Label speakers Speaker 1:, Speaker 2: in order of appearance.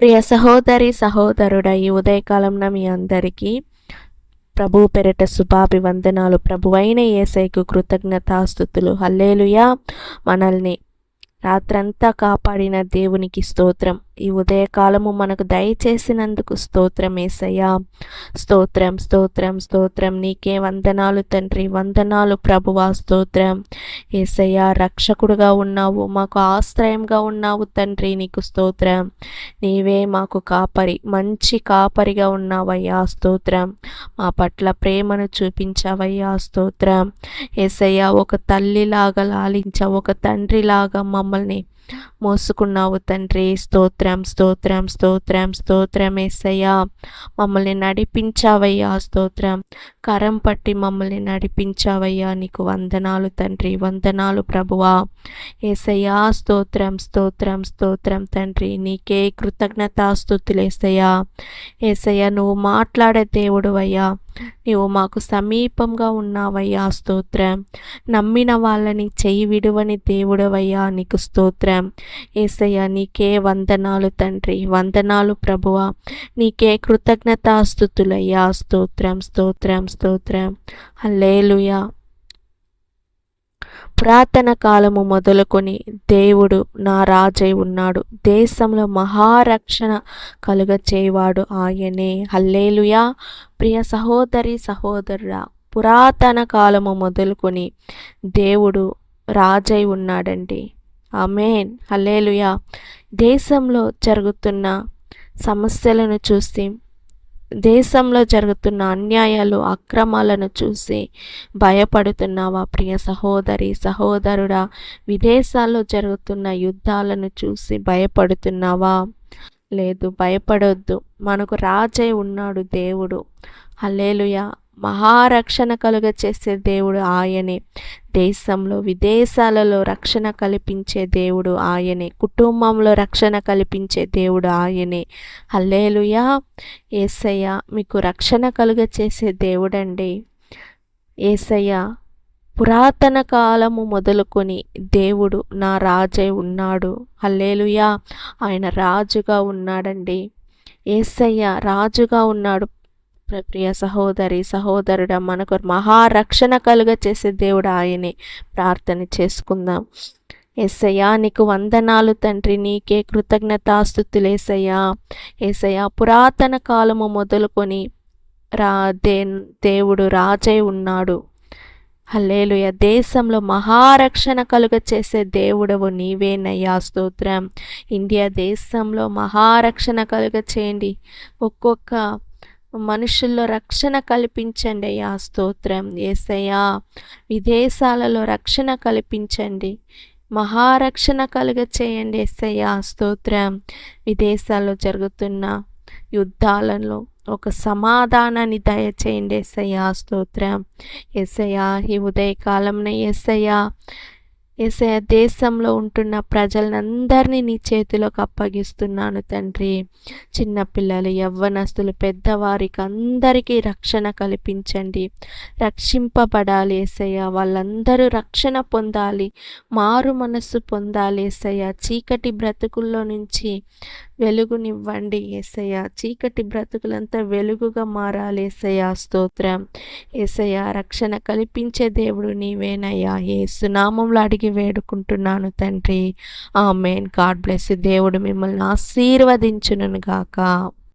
Speaker 1: ప్రియ సహోదరి సహోదరుడా, ఈ ఉదయకాలంన మీ అందరికీ ప్రభు పెరట శుభాభివందనాలు. ప్రభువైన యేసయ్యకు కృతజ్ఞతాస్తుతులు. హల్లెలూయా. మనల్ని రాత్రంతా కాపాడిన దేవునికి స్తోత్రం. ఈ ఉదయకాలము మనకు దయచేసినందుకు స్తోత్రం యేసయ్యా. స్తోత్రం స్తోత్రం స్తోత్రం. నీకే వందనాలు తండ్రి, వందనాలు ప్రభువా. స్తోత్రం యేసయ్యా. రక్షకుడుగా ఉన్నావు, మాకు ఆశ్రయంగా ఉన్నావు తండ్రి, నీకు స్తోత్రం. నీవే మాకు కాపరి, మంచి కాపరిగా ఉన్నావయ్యా. స్తోత్రం. మా పట్ల ప్రేమను చూపించావయ్యా. స్తోత్రం యేసయ్యా. ఒక తల్లిలాగా లాలించావు, ఒక తండ్రిలాగా మమ్మల్ని మోసుకున్నావు తండ్రి. స్తోత్రం స్తోత్రం స్తోత్రం స్తోత్రం యేసయ్యా. మమ్మల్ని నడిపించావయ్యా. స్తోత్రం. కరం పట్టి మమ్మల్ని నడిపించావయ్యా. నీకు వందనాలు తండ్రి, వందనాలు ప్రభువా. యేసయ్యా. స్తోత్రం స్తోత్రం స్తోత్రం తండ్రి. నీకే కృతజ్ఞతాస్తుతులు యేసయ్యా. యేసయ్యా, నువ్వు మాట్లాడే దేవుడు అయ్యా, నీవు మాకు సమీపంగా ఉన్నావయ్యా. స్తోత్రం. నమ్మిన వాళ్ళని చెయ్యి విడువని దేవుడవయ్యా. నీకు స్తోత్రం యేసయ్యా. నీకే వందనాలు తండ్రి, వందనాలు ప్రభువా. నీకే కృతజ్ఞతాస్తుతులయ్యా. స్తోత్రం స్తోత్రం స్తోత్రం. హల్లెలూయా. పురాతన కాలము మొదలుకొని దేవుడు నా రాజై ఉన్నాడు, దేశంలో మహారక్షణ కలుగ చేయవాడు ఆయనే. హల్లెలూయా. ప్రియ సహోదరి సహోదరుడా, పురాతన కాలము మొదలుకొని దేవుడు రాజై ఉన్నాడండి. ఆమేన్. హల్లెలూయా. దేశంలో జరుగుతున్న సమస్యలను చూసి, దేశంలో జరుగుతున్న అన్యాయాలు అక్రమాలను చూసి భయపడుతున్నావా ప్రియ సహోదరి సహోదరుడా? విదేశాల్లో జరుగుతున్న యుద్ధాలను చూసి భయపడుతున్నావా? లేదు, భయపడొద్దు. మనకు రాజై ఉన్నాడు దేవుడు. హల్లెలూయా. మహారక్షణ కలుగ చేసే దేవుడు ఆయనే. దేశంలో విదేశాలలో రక్షణ కల్పించే దేవుడు ఆయనే. కుటుంబంలో రక్షణ కల్పించే దేవుడు ఆయనే. హల్లెలూయా. యేసయ్య మీకు రక్షణ కలుగ చేసే దేవుడండి. యేసయ్య పురాతన కాలము మొదలుకొని దేవుడు నా రాజై ఉన్నాడు. హల్లెలూయా. ఆయన రాజుగా ఉన్నాడండి. యేసయ్య రాజుగా ఉన్నాడు. ప్రియ సహోదరి సహోదరుడా, మనకు మహారక్షణ కలుగ చేసే దేవుడు ఆయనే. ప్రార్థన చేసుకుందాం. యేసయ్యా, నీకు వందనాలు తండ్రి, నీకే కృతజ్ఞతాస్తుతులు యేసయ్యా. యేసయ్యా, పురాతన కాలము మొదలుకొని దేవుడు రాజై ఉన్నాడు. హల్లెలూయా. దేశంలో మహారక్షణ కలుగ చేసే దేవుడవు నీవేనయ్యా. స్తోత్రం. ఇండియా దేశంలో మహారక్షణ కలుగ చేయండి. ఒక్కొక్క మనుషుల్లో రక్షణ కల్పించండి అయ్యా. స్తోత్రం యేసయ్యా. విదేశాలలో రక్షణ కల్పించండి, మహారక్షణ కలుగ చేయండి యేసయ్యా. స్తోత్రం. విదేశాల్లో జరుగుతున్న యుద్ధాలలో ఒక సమాధానాన్ని దయచేయండి యేసయ్యా. స్తోత్రం యేసయ్యా. ఈ ఉదయకాలంన యేసయ్యా, యేసయ్య దేశంలో ఉంటున్న ప్రజలందరినీ నీ చేతిలోకి అప్పగిస్తున్నాను తండ్రి. చిన్నపిల్లలు, యవ్వనస్తులు, పెద్దవారికి అందరికీ రక్షణ కల్పించండి. రక్షింపబడాలి యేసయ్య. వాళ్ళందరూ రక్షణ పొందాలి, మారు మనస్సు పొందాలి యేసయ్య. చీకటి బ్రతుకుల్లో నుంచి వెలుగునివ్వండి యేసయ్య. చీకటి బ్రతుకులంతా వెలుగుగా మారాలి యేసయ్య. స్తోత్రం యేసయ్య. రక్షణ కల్పించే దేవుడు నీవేనయ్యా. యేసు నామములో అడిగి వేడుకుంటున్నాను తండ్రి. ఆమేన్. God bless you. దేవుడు మిమ్మల్ని ఆశీర్వదించును గాక.